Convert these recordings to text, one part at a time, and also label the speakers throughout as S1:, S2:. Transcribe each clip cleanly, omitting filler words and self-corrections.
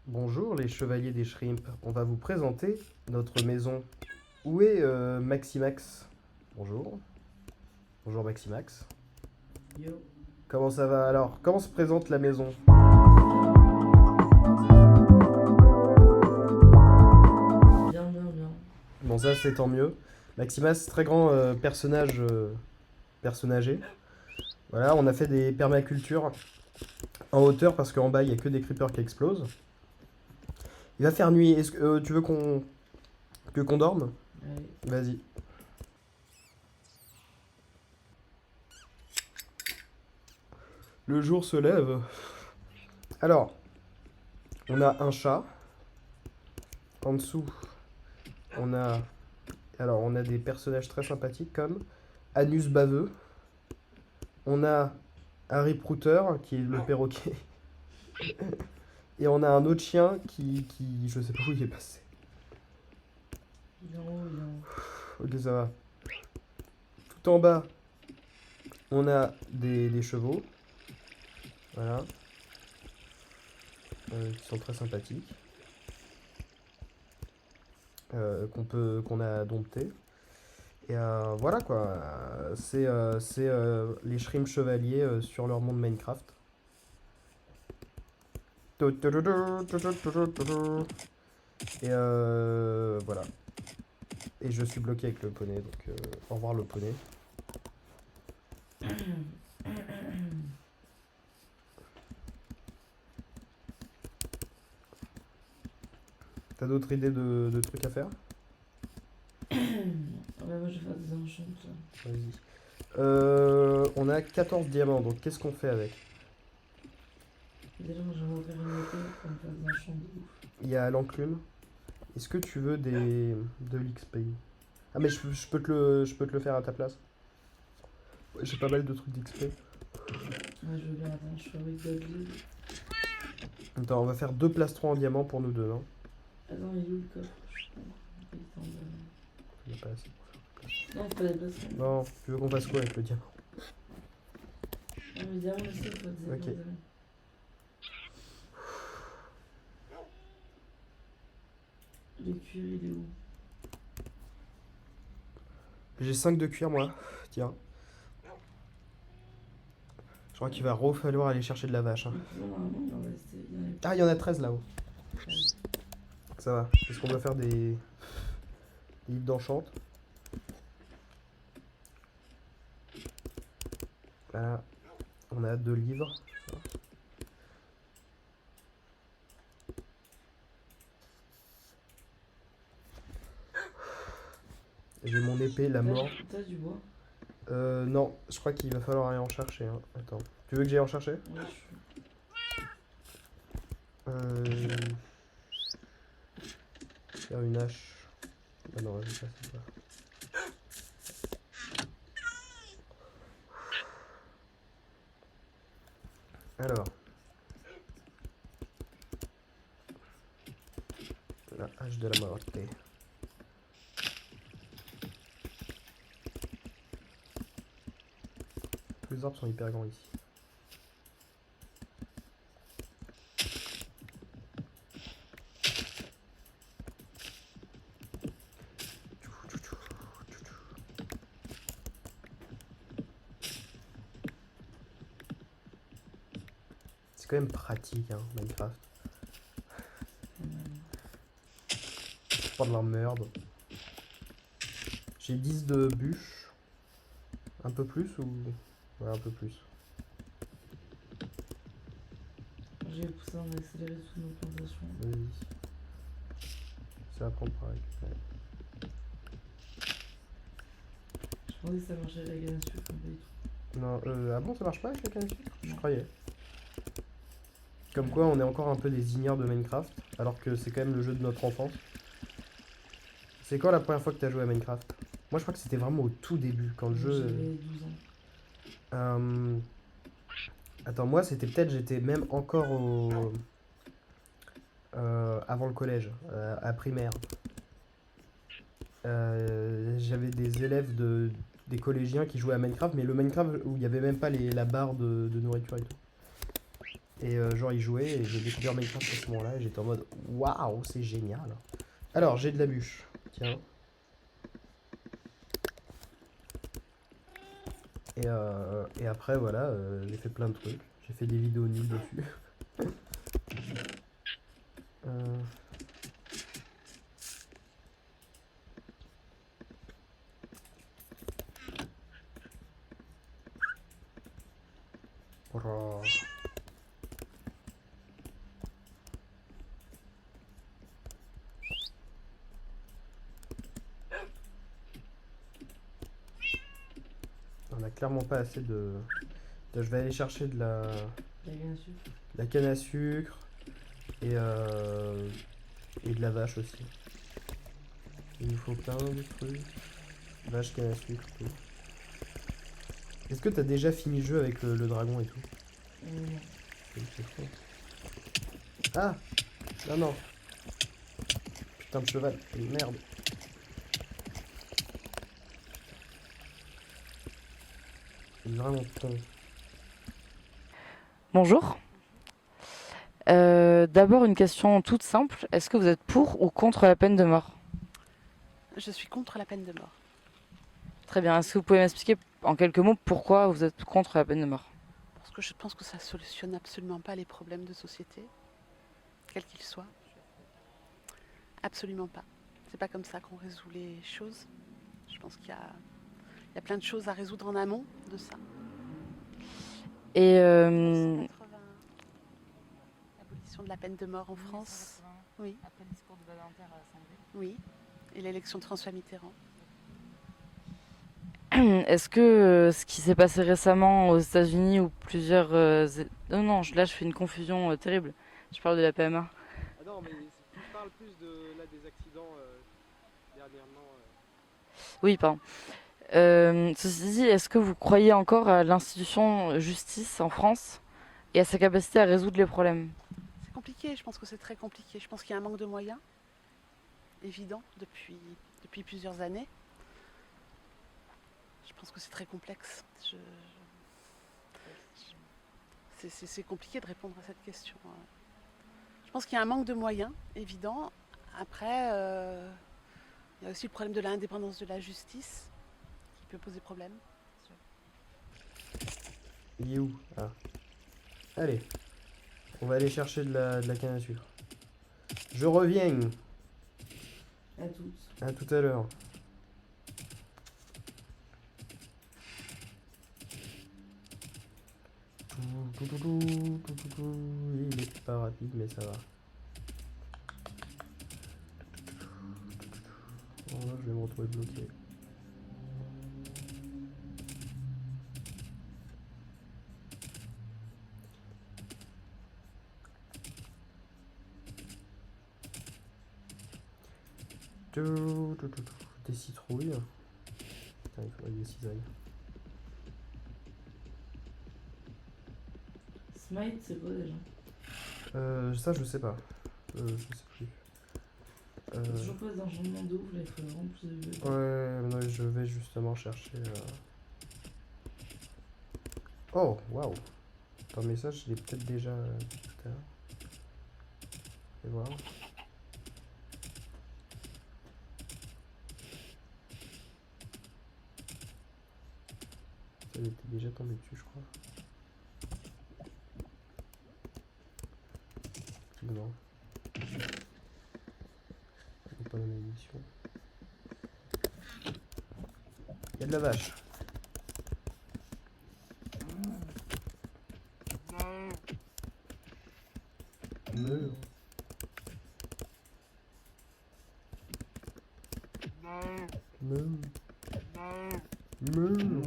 S1: Bonjour les chevaliers des shrimps, on va vous présenter notre maison. Où est Maximax? Bonjour. Bonjour Maximax.
S2: Yo,
S1: Comment ça va alors? Comment se présente la maison?
S2: bien, bien, bien.
S1: Bon ça c'est tant mieux. Maximax, très grand personnagé. Voilà, on a fait des permacultures en hauteur parce qu'en bas il n'y a que des creepers qui explosent. Il va faire nuit, est-ce que tu veux qu'on dorme?
S2: Allez,
S1: Vas-y. Le jour se lève. Alors, on a un chat. En dessous, on a on a des personnages très sympathiques comme Anus Baveux. On a Harry Prouter, qui est le perroquet. Et on a un autre chien je sais pas où il est passé.
S2: il est en haut, il est en haut.
S1: Ok, ça va. Tout en bas, on a des chevaux. Voilà. Qui sont très sympathiques. Qu'on a domptés. Et voilà quoi. C'est les Shrimp Chevaliers sur leur monde Minecraft. Et voilà. Et je suis bloqué avec le poney, donc au revoir le poney. T'as d'autres idées de trucs à faire?
S2: Ah bah moi je vais faire des enchants.
S1: Vas-y. On a 14 diamants, donc qu'est-ce qu'on fait avec?
S2: Déjà moi j'aimerais faire une épée pour me faire des enchants de ouf.
S1: Il y a l'enclume. Est-ce que tu veux de l'XP? Ah mais je peux te le faire à ta place. Ouais, j'ai pas mal de trucs d'XP.
S2: Ouais, je veux bien, attends, je fabrique Godly.
S1: Attends, on va faire deux plastrons en diamant pour nous deux, non?
S2: Attends, il est où le coffre? Je sais pas. Il est en bas.
S1: Il y a pas assez.
S2: Non, faut pas déplacer.
S1: Non, tu veux qu'on fasse quoi avec le diamant?
S2: Non, mais diamant aussi, il faut des
S1: Ok.
S2: diamants. Le cuir, il est où?
S1: J'ai 5 de cuir moi. Tiens. Je crois qu'il va falloir aller chercher de la vache, hein.
S2: Le cuir, normalement, il en restait. Il y en avait
S1: Ah, il y en a 13 là-haut.
S2: 13.
S1: Ça va. Est-ce qu'on doit faire des livres d'enchant? Là, on a 2 livres. J'ai mon épée, la mort.
S2: T'as du bois?
S1: Non, je crois qu'il va falloir aller en chercher, hein. Attends. Tu veux que j'aille en chercher?
S2: Ouais, je suis.
S1: Euh... Faire une hache. Ah non, je sais pas. Alors. La hache de la morte. Tous les arbres sont hyper grands ici. C'est quand même pratique, hein, Minecraft. Pas de la merde. J'ai 10 de bûches. Un peu plus ou... Ouais, un peu plus.
S2: J'ai poussé en accéléré sous nos plantations.
S1: Vas-y. Ça va prendre pareil. Ouais.
S2: Je pensais que ça marchait avec la canne à sucre, mais pas du tout.
S1: Non, ah bon, ça marche pas avec la canne à sucre? Je croyais. Comme quoi, on est encore un peu des ignares de Minecraft, alors que c'est quand même le jeu de notre enfance. C'est quand la première fois que t'as joué à Minecraft? Moi, je crois que c'était vraiment au tout début, quand le jeu...
S2: J'avais 12 ans.
S1: Euh, Attends, moi, j'étais même encore avant le collège, à primaire. J'avais des élèves des collégiens qui jouaient à Minecraft, mais le Minecraft où il n'y avait même pas la barre de nourriture et tout. Et genre, il jouait et j'ai découvert Minecraft à ce moment-là et j'étais en mode waouh, c'est génial. Alors, j'ai de la bûche. Tiens. Et après, voilà, j'ai fait plein de trucs. J'ai fait des vidéos nulles dessus. Euh, voilà. On a clairement pas assez de. Je vais aller chercher
S2: La canne à sucre.
S1: la canne à sucre et de la vache aussi. Il nous faut plein de trucs. Vache, canne à sucre, tout. Est-ce que t'as déjà fini le jeu avec le dragon et tout?
S2: Non.
S1: C'est fou. Ah! Non, non. Putain de cheval. Merde. Il est vraiment con.
S3: Bonjour. D'abord, une question toute simple. Est-ce que vous êtes pour ou contre la peine de mort?
S4: Je suis contre la peine de mort.
S3: Très bien. Est-ce que vous pouvez m'expliquer en quelques mots pourquoi vous êtes contre la peine de mort?
S4: Parce que je pense que ça solutionne absolument pas les problèmes de société, quels qu'ils soient. Absolument pas. C'est pas comme ça qu'on résout les choses. Je pense qu'il y a plein de choses à résoudre en amont de ça.
S3: Et
S4: 1980, l'abolition de la peine de mort en France. Oui.
S3: Après le discours de Badinter à l'Assemblée.
S4: Oui. Et l'élection de François Mitterrand.
S3: Est-ce que ce qui s'est passé récemment aux États-Unis où plusieurs... non, là je fais une confusion terrible. Je parle de la PMA.
S1: Ah non, mais je parle plus des accidents dernièrement.
S3: Oui, pardon. Ceci dit, est-ce que vous croyez encore à l'institution justice en France et à sa capacité à résoudre les problèmes?
S4: C'est compliqué, je pense que c'est très compliqué. Je pense qu'il y a un manque de moyens, évident, depuis plusieurs années. Je pense que c'est très complexe. C'est compliqué de répondre à cette question. Je pense qu'il y a un manque de moyens, évident. Après, il y a aussi le problème de l'indépendance de la justice, qui peut poser problème.
S1: Il est où? Ah. Allez. On va aller chercher de la canne à sucre. Je reviens.
S2: À toutes.
S1: À tout à l'heure. Il est pas rapide, mais ça va. Oh là, je vais me retrouver bloqué. Des citrouilles. Putain, il faudrait des cisailles.
S2: Smite, c'est quoi déjà?
S1: Ça, je sais pas. Je sais plus.
S2: T'as toujours pas d'enchaînement de ouf là, il faut vraiment plus de vieux.
S1: Ouais, non, je vais justement chercher. Oh, waouh! Ton message, je l'ai peut-être déjà tout à l'heure. Je vais voir. Ça était déjà tombé dessus, je crois. Non. C'est pas dans l'édition. Il y a de la vache. Meurs. Meurs. Meurs.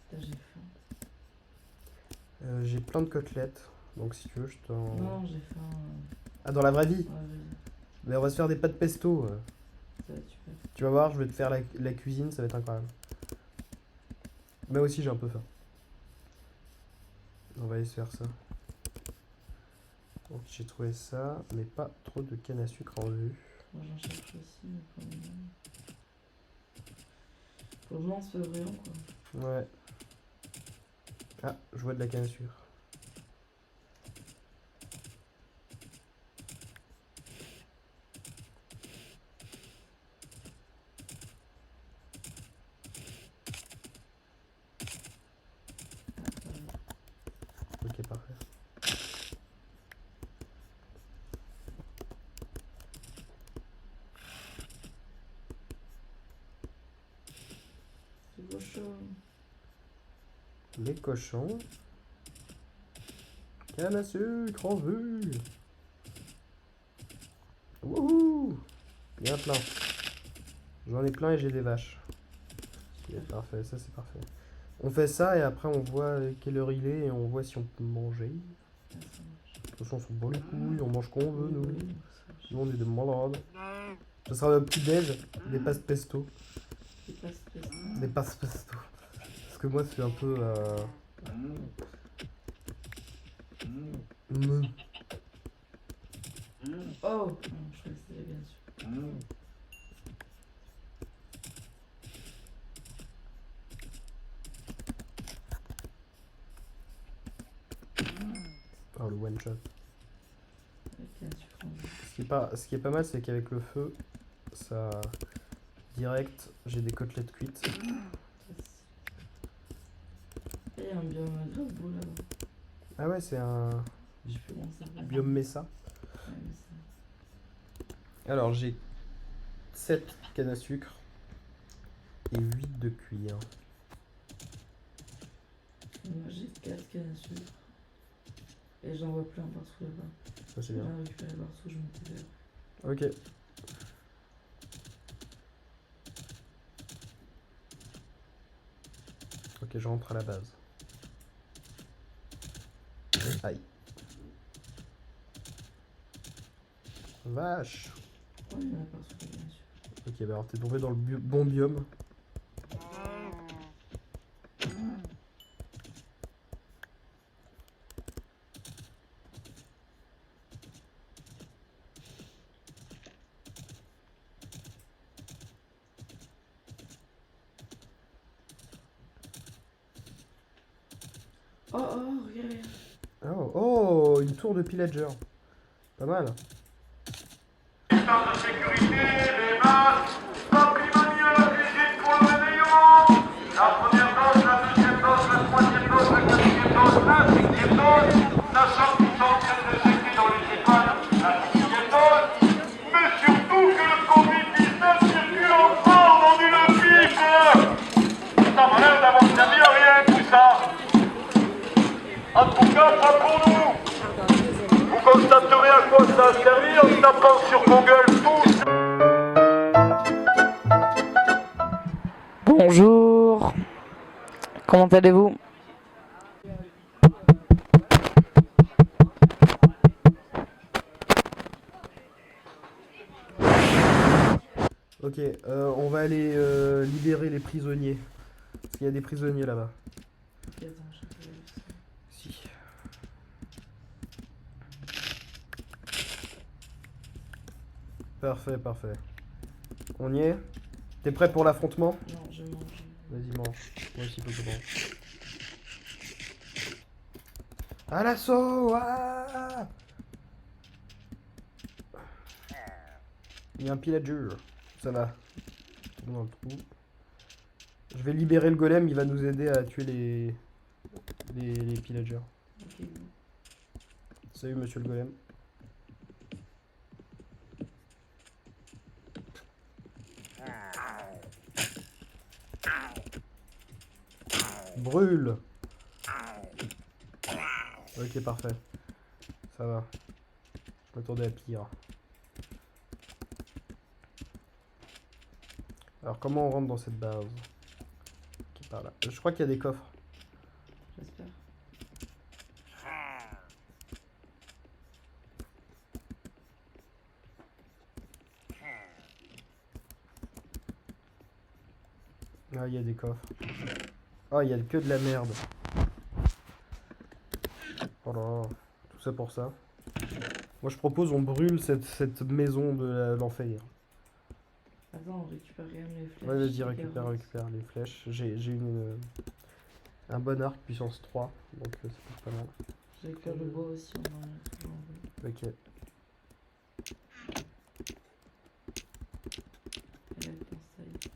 S2: Putain, j'ai faim.
S1: J'ai plein de côtelettes. Donc si tu veux, je t'en...
S2: Non, j'ai faim.
S1: Ah, dans la vraie vie?
S2: Ouais, vas-y.
S1: Mais on va se faire des pâtes pesto.
S2: Ça va, tu peux.
S1: Tu vas voir, je vais te faire la cuisine, ça va être incroyable. Moi aussi, j'ai un peu faim. On va aller se faire ça. Donc j'ai trouvé ça, mais pas trop de canne à sucre en vue.
S2: Moi j'en cherche aussi, mais pour le moment. Pour le moment, c'est pas brillant quoi.
S1: Ouais. Ah, je vois de la canne à sucre.
S2: cochons.
S1: Les cochons. Canne à sucre en vue. Wouhou! Il y en a plein. J'en ai plein et j'ai des vaches. C'est parfait, ça c'est parfait. On fait ça et après on voit quelle heure il est et on voit si on peut manger.
S2: Ah, ça marche.
S1: De toute façon, on s'en bat les couilles, on mange qu'on veut, nous.
S2: Oui, oui, ça marche.
S1: Nous, on est des malades. Ce sera le petit déj, des pastes pesto.
S2: C'est pas stressant.
S1: Des pastes pesto. Parce que moi, c'est un peu. Mm.
S2: Oh! Non, je crois que c'était bien sûr.
S1: Oh, le one shot.
S2: Avec un sucre en jus.
S1: Ce qui est pas mal, c'est qu'avec le feu, ça. Direct, j'ai des côtelettes cuites.
S2: Ça, c'est- Il y a un biome grave beau là-bas.
S1: Ah ouais, c'est un
S2: Je sais plus comment ça s'appelle.
S1: biome Mesa.
S2: Ouais, mais ça-
S1: Alors, j'ai 7 cannes à sucre et 8 de cuir.
S2: Moi j'ai 4 cannes à sucre. Et j'en vois plein partout là-bas.
S1: Ça, c'est
S2: J'en
S1: bien.
S2: ai récupéré partout, je m'étais fait.
S1: Ok. Ok, je rentre à la base. Aïe. Vache.
S2: Ouais, il y en a partout, bien sûr.
S1: Ok, bah alors t'es tombé dans le bon biome.
S2: Oh, oh, regarde.
S1: Oh, oh, une tour de pillager. Pas mal.
S5: Distance de sécurité, les masques, patrimony à la cuisine pour le réveillon. La première dose, la deuxième dose, la troisième dose, la quatrième dose, la cinquième dose. Sachant qu'ils sont en train de jeter dans les étoiles la sixième dose. Mais surtout que le Covid-19 circule encore dans une pipe. Ça m'a l'air d'avoir servi à rien tout ça. En tout cas, pas pour nous. Vous constaterez à quoi ça a servi en tapant sur Google tout.
S3: Bonjour. Comment allez-vous?
S1: Ok, on va aller libérer les prisonniers. Parce qu'il y a des prisonniers là-bas.
S2: Attends, je sais pas.
S1: Si. Parfait, parfait. On y est? T'es prêt pour l'affrontement?
S2: Non, je mange.
S1: Vas-y, mange. Moi aussi, faut que je mange. À l'assaut! Ah, il y a un pillager. Ça va. Tombe dans le trou. Je vais libérer le golem, il va nous aider à tuer les pillagers.
S2: Ok, bon.
S1: Salut, monsieur le golem. Brûle! Ok, parfait. Ça va. Je m'attendais à pire. Alors, comment on rentre dans cette base? Qui est par là. Je crois qu'il y a des coffres.
S2: J'espère.
S1: Ah, il y a des coffres. Oh, il y a que de la merde. Oh là là. Tout ça pour ça. Moi, je propose on brûle cette maison de l'enfer.
S2: Attends, on récupère quand même les flèches.
S1: Ouais, vas-y,
S2: les
S1: récupère
S2: carottes.
S1: les flèches. J'ai un bon arc puissance 3, donc c'est pas mal.
S2: Je récupère le bois aussi, on en a toujours en bois.
S1: Ok.
S2: Et là, il pense ça y est.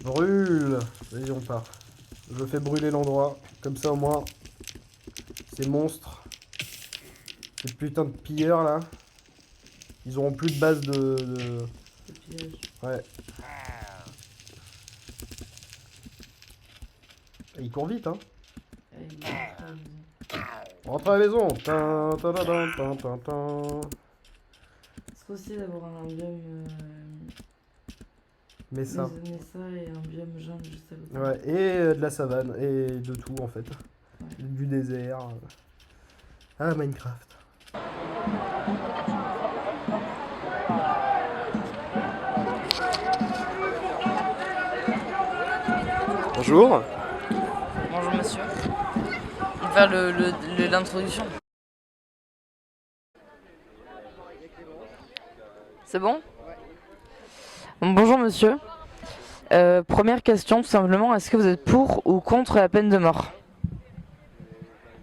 S1: Brûle! Vas-y, on part. Je fais brûler l'endroit. Comme ça, au moins, ces monstres, ces putains de pilleurs là, Ils auront plus de base de...
S2: Le piège.
S1: Ouais. Il court vite, hein.
S2: Et il est très amusant.
S1: On rentre à la maison. Tin, tin, tin, tin, tin, tin, tin.
S2: C'est aussi d'avoir un biome
S1: Mais ça.
S2: Mesa et un biome jungle juste à côté.
S1: Ouais, et de la savane, et de tout en fait. Du désert. Ah, Minecraft. Bonjour.
S3: Bonjour monsieur. On va faire l'introduction. C'est bon? Bonjour monsieur. Première question tout simplement, est-ce que vous êtes pour ou contre la peine de mort?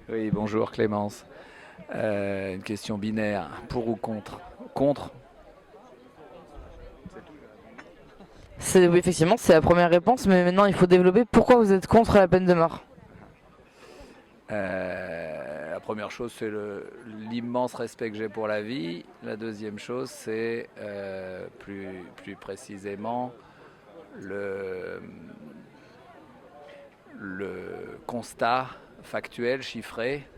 S6: Oui, bonjour Clémence. Une question binaire, pour ou contre? Contre?
S3: Oui, effectivement, c'est la première réponse, mais maintenant il faut développer pourquoi vous êtes contre la peine de mort.
S6: La première chose, c'est l'immense respect que j'ai pour la vie. La deuxième chose, c'est plus précisément le constat factuel, chiffré,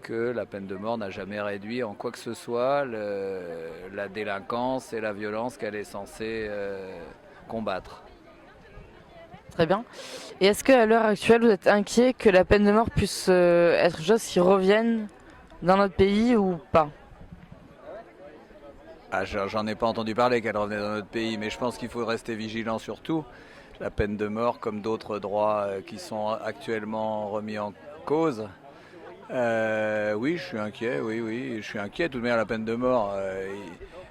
S6: que la peine de mort n'a jamais réduit en quoi que ce soit la délinquance et la violence qu'elle est censée combattre.
S3: Très bien. Et est-ce qu'à l'heure actuelle, vous êtes inquiet que la peine de mort puisse être une chose qui revienne dans notre pays ou pas?
S6: Ah, j'en ai pas entendu parler qu'elle revenait dans notre pays, mais je pense qu'il faut rester vigilant surtout. La peine de mort, comme d'autres droits qui sont actuellement remis en cause. Oui, je suis inquiet, oui, je suis inquiet. Tout de même, la peine de mort,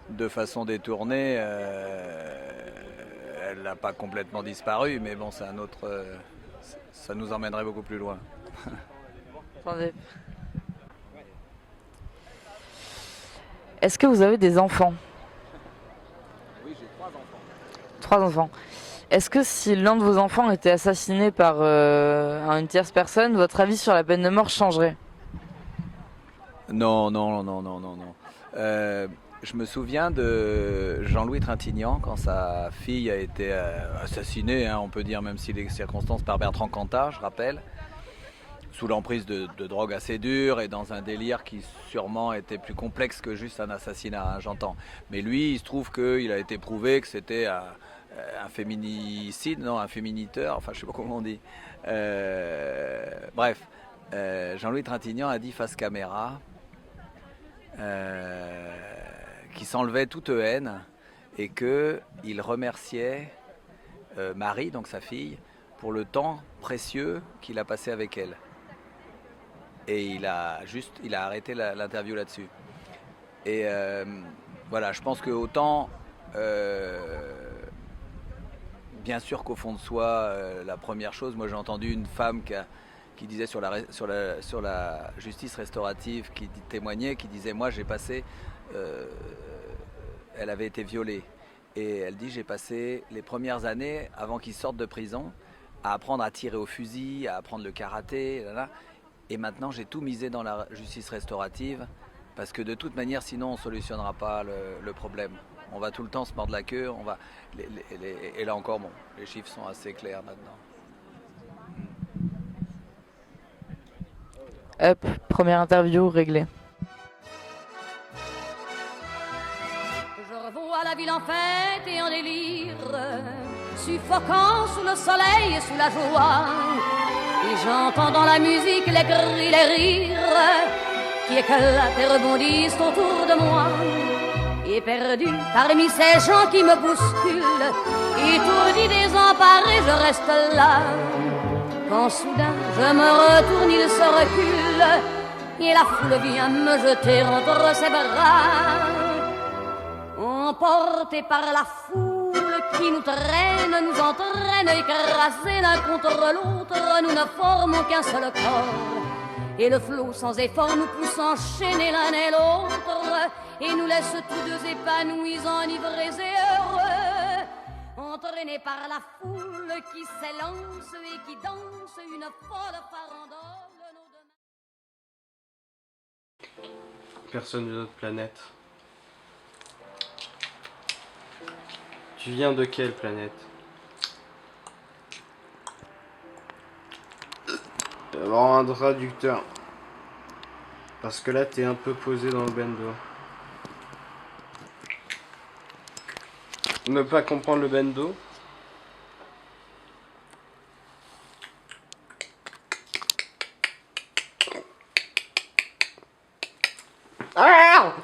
S6: de façon détournée, elle n'a pas complètement disparu, mais bon, c'est un autre. Ça nous emmènerait beaucoup plus loin.
S3: Attendez. Est-ce que vous avez des enfants?
S6: Oui, j'ai 3 enfants.
S3: 3 enfants. Est-ce que si l'un de vos enfants était assassiné par une tierce personne, votre avis sur la peine de mort changerait?
S6: Non. Je me souviens de Jean-Louis Trintignant quand sa fille a été assassinée, hein, on peut dire, même si les circonstances, par Bertrand Cantat, je rappelle, sous l'emprise de drogue assez dure et dans un délire qui sûrement était plus complexe que juste un assassinat, hein, j'entends. Mais lui, il se trouve qu'il a été prouvé que c'était un féminicide, non, un féminiteur, enfin je sais pas comment on dit. Bref, Jean-Louis Trintignant a dit face caméra qu'il s'enlevait toute haine et qu'il remerciait Marie, donc sa fille, pour le temps précieux qu'il a passé avec elle. Et il a arrêté l'interview là-dessus. Et voilà, je pense que autant, bien sûr qu'au fond de soi, la première chose, moi j'ai entendu une femme qui disait sur la justice restaurative, qui témoignait, qui disait moi j'ai passé, elle avait été violée. Et elle dit j'ai passé les premières années, avant qu'il sorte de prison, à apprendre à tirer au fusil, à apprendre le karaté, et maintenant j'ai tout misé dans la justice restaurative, parce que de toute manière sinon on ne solutionnera pas le problème. On va tout le temps se mordre la queue, et là encore, bon, les chiffres sont assez clairs maintenant.
S3: Hop, première interview réglée.
S7: Je revois la ville en fête et en délire, suffocant sous le soleil et sous la joie. Et j'entends dans la musique les cris, les rires qui éclatent et rebondissent autour de moi. Et perdu parmi ces gens qui me bousculent, étourdi, désemparé, je reste là. Quand soudain je me retourne, il se recule, et la foule vient me jeter entre ses bras. Emportés par la foule qui nous traîne, nous entraîne, écrasés l'un contre l'autre, nous ne formons qu'un seul corps. Et le flot sans effort nous pousse enchaîner l'un et l'autre, et nous laisse tous deux épanouis, enivrés et heureux, entraînés par la foule qui s'élance et qui danse une folle farandole.
S1: Personne de notre planète.
S8: Tu viens de quelle planète? Avoir un traducteur. Parce que là, t'es un peu posé dans le bendo. Ne pas comprendre le bendo. Ah!